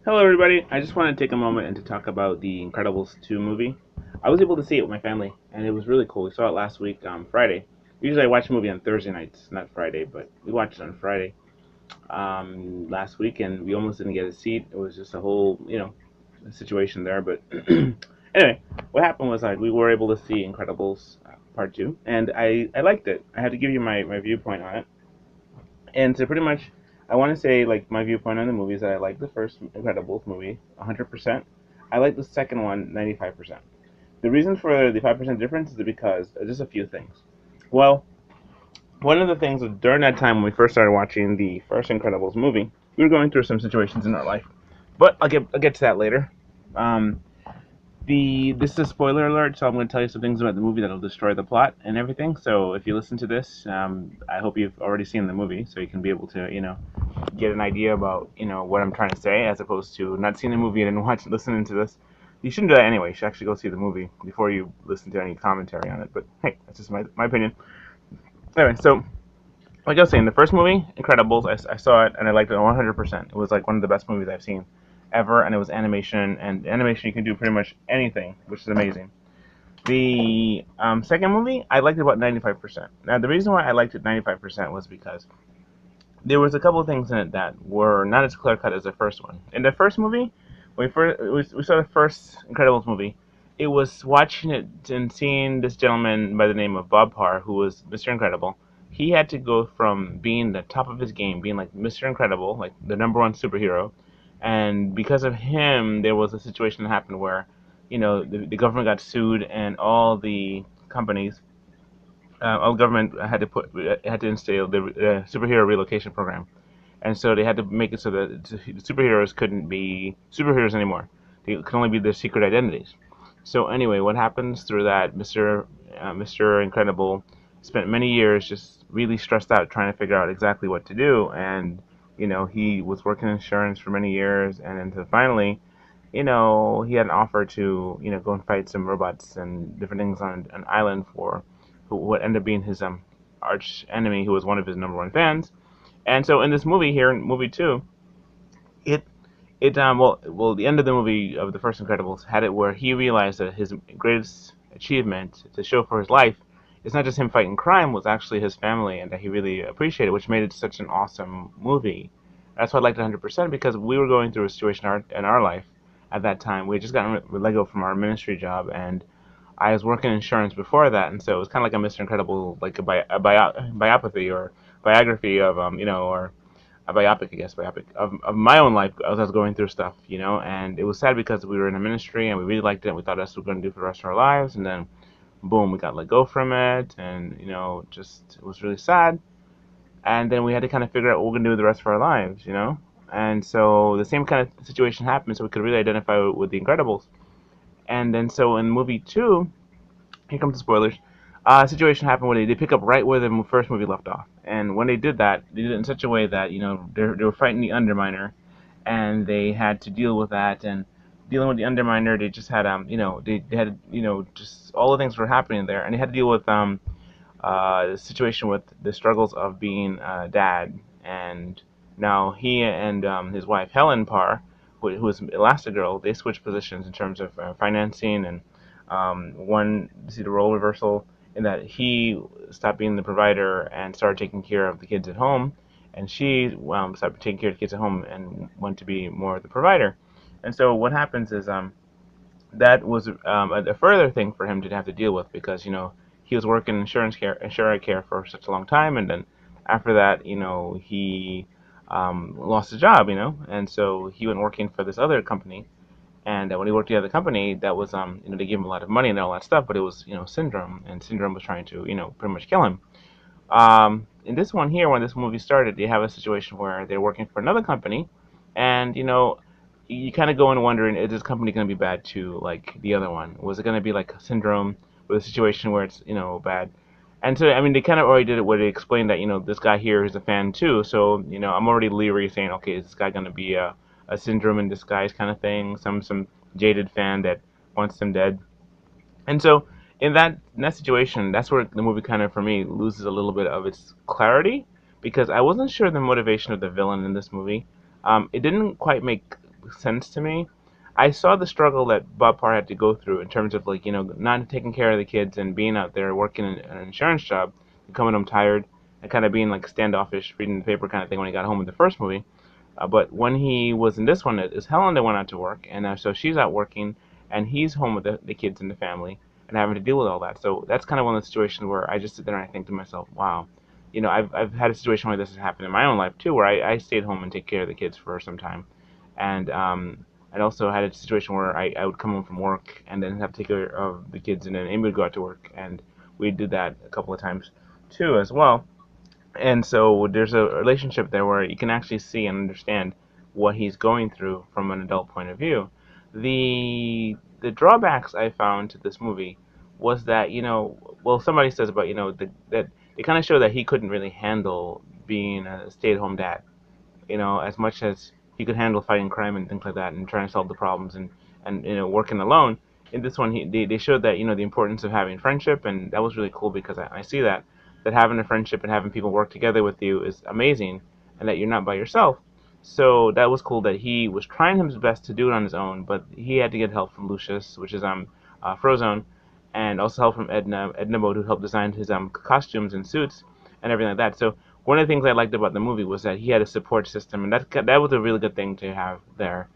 Hello, everybody. I just want to take a moment and to talk about the Incredibles 2 movie. I was able to see it with my family, and it was really cool. We saw it last week, Friday. Usually, I watch a movie on Thursday nights, not Friday, but we watched it on Friday last week, and we almost didn't get a seat. It was just a whole, situation there. But anyway, what happened was like we were able to see Incredibles Part 2, and I liked it. I had to give you my viewpoint on it. And to pretty much, I want to say like my viewpoint on the movie is that I like the first Incredibles movie 100%. I like the second one 95%. The reason for the 5% difference is because just a few things. Well, one of the things was during that time when we first started watching the first Incredibles movie, we were going through some situations in our life, but I'll get to that later. Um, this is a spoiler alert, so I'm going to tell you some things about the movie that'll destroy the plot and everything. So if you listen to this, I hope you've already seen the movie, so you can be able to get an idea about what I'm trying to say, as opposed to not seeing the movie and then listening to this. You shouldn't do that anyway. You should actually go see the movie before you listen to any commentary on it. But hey, that's just my opinion. Anyway, so like I was saying, the first movie, Incredibles, I saw it and I liked it 100%. It was like one of the best movies I've seen ever, and it was animation, and animation you can do pretty much anything, which is amazing. The second movie, I liked it about 95%. Now, the reason why I liked it 95% was because there was a couple of things in it that were not as clear cut as the first one. In the first movie, we saw the first Incredibles movie, it was watching it and seeing this gentleman by the name of Bob Parr, who was Mr. Incredible. He had to go from being the top of his game, being like Mr. Incredible, like the number one superhero, and because of him, there was a situation that happened where, the government got sued, and all the government had to install the superhero relocation program, and so they had to make it so that the superheroes couldn't be superheroes anymore. They could only be their secret identities. So anyway, what happens through that? Mr. Incredible spent many years just really stressed out trying to figure out exactly what to do, and he was working in insurance for many years, and then finally, he had an offer to go and fight some robots and different things on an island for who would end up being his arch enemy, who was one of his number one fans. And so in this movie here, in movie two, it the end of the movie of the first Incredibles had it where he realized that his greatest achievement to show for his life is not just him fighting crime, was actually his family, and that he really appreciated, which made it such an awesome movie. That's why I liked it 100% because we were going through a situation in our life at that time. We had just gotten let go from our ministry job, and I was working in insurance before that, and so it was kind of like a Mr. Incredible, like biopathy or biography of or a biopic, I guess, biopic of my own life as I was going through stuff, and it was sad because we were in a ministry and we really liked it and we thought that's what we were going to do for the rest of our lives, and then boom, we got let go from it, and just it was really sad, and then we had to kind of figure out what we're going to do with the rest of our lives, and so the same kind of situation happened, so we could really identify with the Incredibles, and then so in movie two, here comes the spoilers. A situation happened where they pick up right where the first movie left off, and when they did that, they did it in such a way that they were fighting the Underminer, and they had to deal with that, and dealing with the Underminer, they just had they had just all the things were happening there, and they had to deal with the situation with the struggles of being a dad, and now he and his wife Helen Parr, who was Elastigirl, they switched positions in terms of financing, and one see the role reversal in that he stopped being the provider and started taking care of the kids at home, and she stopped taking care of the kids at home and went to be more the provider. And so what happens is that was a further thing for him to have to deal with because he was working insurance care for such a long time, and then after that he lost his job, and so he went working for this other company, and when he worked at the company, that was they gave him a lot of money and all that stuff, but it was Syndrome, and Syndrome was trying to pretty much kill him. In this one here, when this movie started, they have a situation where they're working for another company, and you kind of go in wondering, is this company going to be bad too, like the other one? Was it going to be like Syndrome with a situation where it's bad? And so I mean, they kind of already did it where they explained that this guy here is a fan too, so I'm already leery saying, okay, is this guy going to be a Syndrome in disguise kind of thing, some jaded fan that wants him dead? And so in that situation, that's where the movie kind of for me loses a little bit of its clarity because I wasn't sure the motivation of the villain in this movie. It didn't quite make sense to me. I saw the struggle that Bob Parr had to go through in terms of like not taking care of the kids and being out there working an insurance job, coming home tired and kind of being like standoffish, reading the paper kind of thing when he got home in the first movie. But when he was in this one, it is Helen that went out to work, and so she's out working, and he's home with the kids and the family, and having to deal with all that. So that's kind of one of the situations where I just sit there and I think to myself, wow, I've had a situation where this has happened in my own life too, where I stayed home and take care of the kids for some time, and I'd also had a situation where I would come home from work and then have to take care of the kids, and then Amy would go out to work, and we did that a couple of times too as well. And so there's a relationship there where you can actually see and understand what he's going through from an adult point of view. The drawbacks I found to this movie was that well, somebody says about that they kind of show that he couldn't really handle being a stay-at-home dad, as much as he could handle fighting crime and things like that and trying to solve the problems and working alone. In this one, they showed that the importance of having friendship, and that was really cool because I see that having a friendship and having people work together with you is amazing, and that you're not by yourself. So that was cool that he was trying his best to do it on his own, but he had to get help from Lucius, which is Frozone, and also help from Edna Mode, who helped design his costumes and suits and everything like that. So one of the things I liked about the movie was that he had a support system, and that was a really good thing to have there.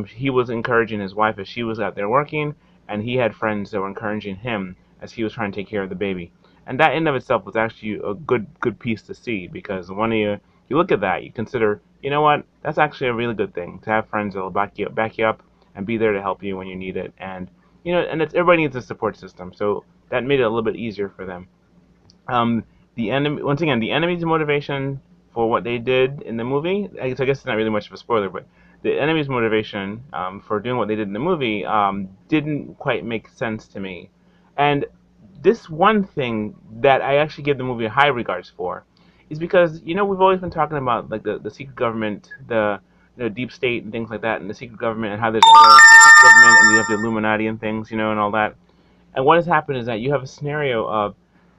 He was encouraging his wife as she was out there working, and he had friends that were encouraging him as he was trying to take care of the baby. And that in of itself was actually a good piece to see, because when you look at that, you consider, you know what, that's actually a really good thing to have friends that will back you up, and be there to help you when you need it. And everybody needs a support system, so that made it a little bit easier for them. Um, the enemy, once again, the enemy's motivation for what they did in the movie. I guess it's not really much of a spoiler, but the enemy's motivation for doing what they did in the movie didn't quite make sense to me. And this one thing that I actually give the movie high regards for is because we've always been talking about like the secret government, the deep state and things like that, and the secret government and how there's other government and you have the Illuminati and things, and all that. And what has happened is that you have a scenario of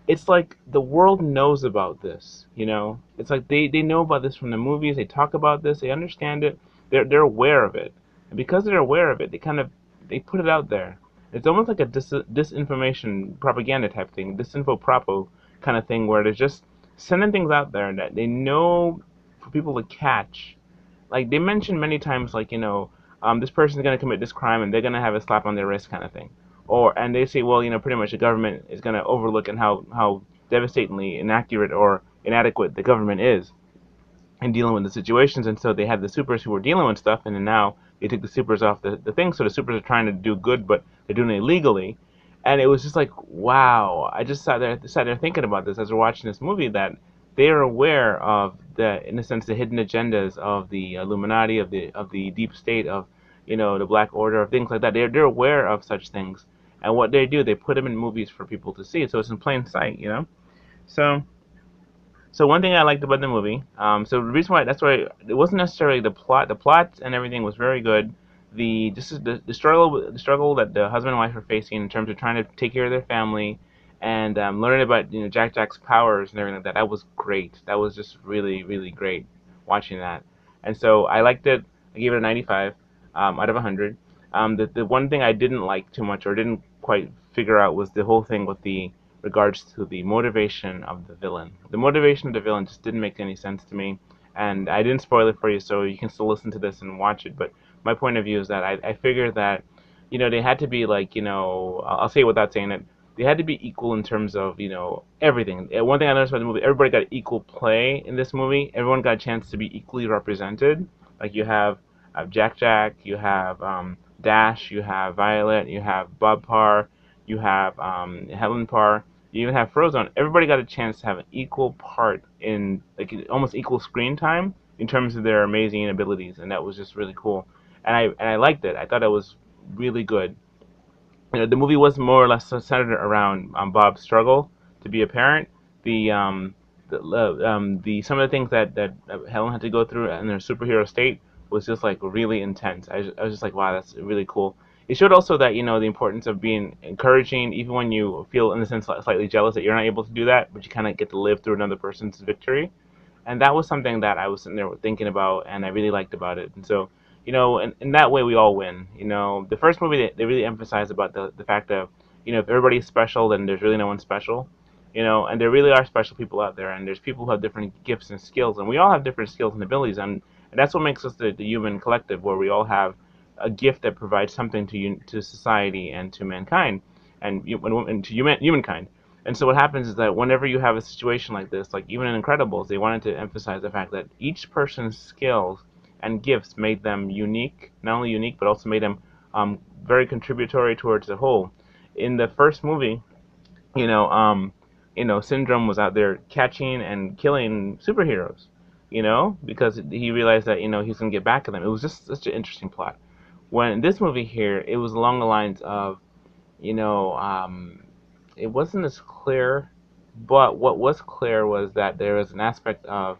it's like the world knows about this. It's like they know about this from the movies, they talk about this, they understand it, they're aware of it. And because they're aware of it, they put it out there. It's almost like a disinformation propaganda type thing, disinfo propo kind of thing, where they're just sending things out there that they know for people to catch. Like they mentioned many times, like this person's gonna commit this crime and they're gonna have a slap on their wrist kind of thing, and they say, well, pretty much the government is gonna overlook and how devastatingly inaccurate or inadequate the government is in dealing with the situations, and so they had the supers who were dealing with stuff, and then now they took the supers off the thing, so the supers are trying to do good, but they're doing it illegally. And it was just like, wow, I just sat there thinking about this as we're watching this movie, that they are aware of in a sense, the hidden agendas of the Illuminati, of the deep state, of the Black Order, of things like that. They're aware of such things, and what they do, they put them in movies for people to see, so it's in plain sight. So so one thing I liked about the movie, so the reason why that's why it wasn't necessarily the plot. The plot and everything was very good. The struggle that the husband and wife are facing in terms of trying to take care of their family, and learning about Jack's powers and everything like that. That was great. That was just really really great watching that. And so I liked it. I gave it a 95 out of 100. The one thing I didn't like too much or didn't quite figure out was the whole thing with the regards to the motivation of the villain. The motivation of the villain just didn't make any sense to me, and I didn't spoil it for you, so you can still listen to this and watch it. But my point of view is that I figured that they had to be like I'll say it without saying it. They had to be equal in terms of everything. One thing I noticed about the movie, everybody got equal play in this movie. Everyone got a chance to be equally represented. Like you have Jack, you have Dash, you have Violet, you have Bob Parr, you have Helen Parr, you even have Frozone. Everybody got a chance to have an equal part in like almost equal screen time in terms of their amazing abilities, and that was just really cool. And I liked it. I thought it was really good. The movie was more or less centered around Bob's struggle to be a parent. The some of the things that Helen had to go through in her superhero state was just like really intense. I was just like, wow, that's really cool. It showed also that the importance of being encouraging, even when you feel in a sense slightly jealous that you're not able to do that, but you kind of get to live through another person's victory. And that was something that I was sitting there thinking about, and I really liked about it. And so and in that way we all win. The first movie they really emphasize about the fact of, if everybody's special, then there's really no one special. And there really are special people out there, and there's people who have different gifts and skills, and we all have different skills and abilities, and that's what makes us the human collective, where we all have a gift that provides something to society and to mankind, and to humankind. And so what happens is that whenever you have a situation like this, like even in Incredibles, they wanted to emphasize the fact that each person's skills and gifts made them unique, not only unique, but also made them very contributory towards the whole. In the first movie, you know, um, Syndrome was out there catching and killing superheroes, because he realized that, he's going to get back at them. It was just such an interesting plot. When in this movie here, it was along the lines of, you know, um, it wasn't as clear, but what was clear was that there was an aspect of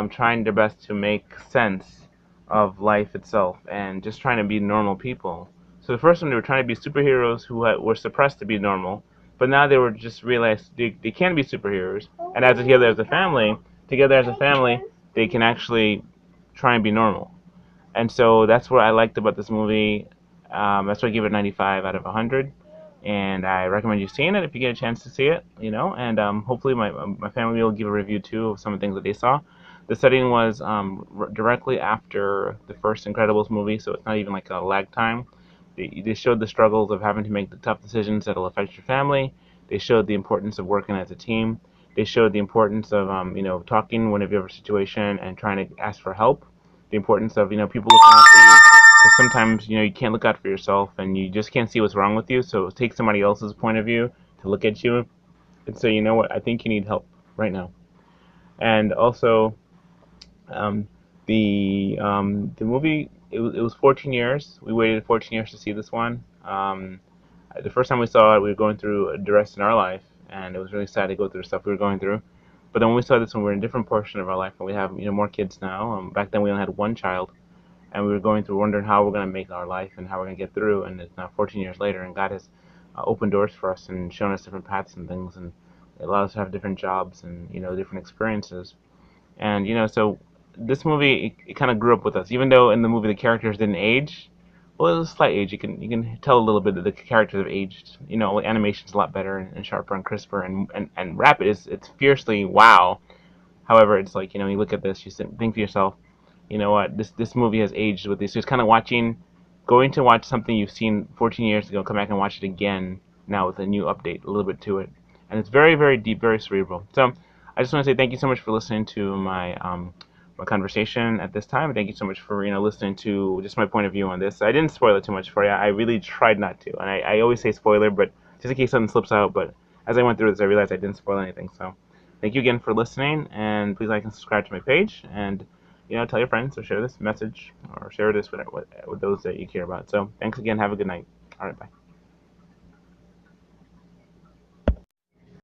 trying their best to make sense of life itself and just trying to be normal people. So the first one, they were trying to be superheroes who were suppressed to be normal, but now they were just realized they can be superheroes, and together as a family, they can actually try and be normal. And so that's what I liked about this movie. That's why I give it 95 out of 100. And I recommend you seeing it if you get a chance to see it, and hopefully my family will give a review too of some of the things that they saw. The setting was directly after the first Incredibles movie, so it's not even like a lag time. They showed the struggles of having to make the tough decisions that'll affect your family. They showed the importance of working as a team. They showed the importance of talking whenever you have a situation and trying to ask for help. The importance of people looking out for you, because sometimes you can't look out for yourself and you just can't see what's wrong with you. So take somebody else's point of view to look at you and say, you know what, I think you need help right now. And also, um, the movie, it was 14 years. We waited 14 years to see this one. The first time we saw it, we were going through a duress in our life, and it was really sad to go through the stuff we were going through. But then when we saw this one, we were in a different portion of our life, and we have more kids now. Back then, we only had one child, and we were going through wondering how we're going to make our life and how we're going to get through. And it's now 14 years later, and God has opened doors for us and shown us different paths and things, and it allowed us to have different jobs and different experiences. And so this movie, it kind of grew up with us, even though in the movie the characters didn't age. Well, it was a slight age. You can tell a little bit that the characters have aged. Animation's a lot better and sharper and crisper and rapid. It's fiercely wow. However, it's like you look at this, think to yourself, you know what, this movie has aged with this. So it's kind of going to watch something you've seen 14 years ago, come back and watch it again now with a new update, a little bit to it, and it's very, very deep, very cerebral. So I just want to say thank you so much for listening to my conversation at this time. Thank you so much for listening to just my point of view on this. I didn't spoil it too much for you. I really tried not to, and I always say spoiler, but just in case something slips out. But as I went through this, I realized I didn't spoil anything. So thank you again for listening, and please like and subscribe to my page, and tell your friends or share this message or share this with those that you care about. So thanks again. Have a good night. All right, bye.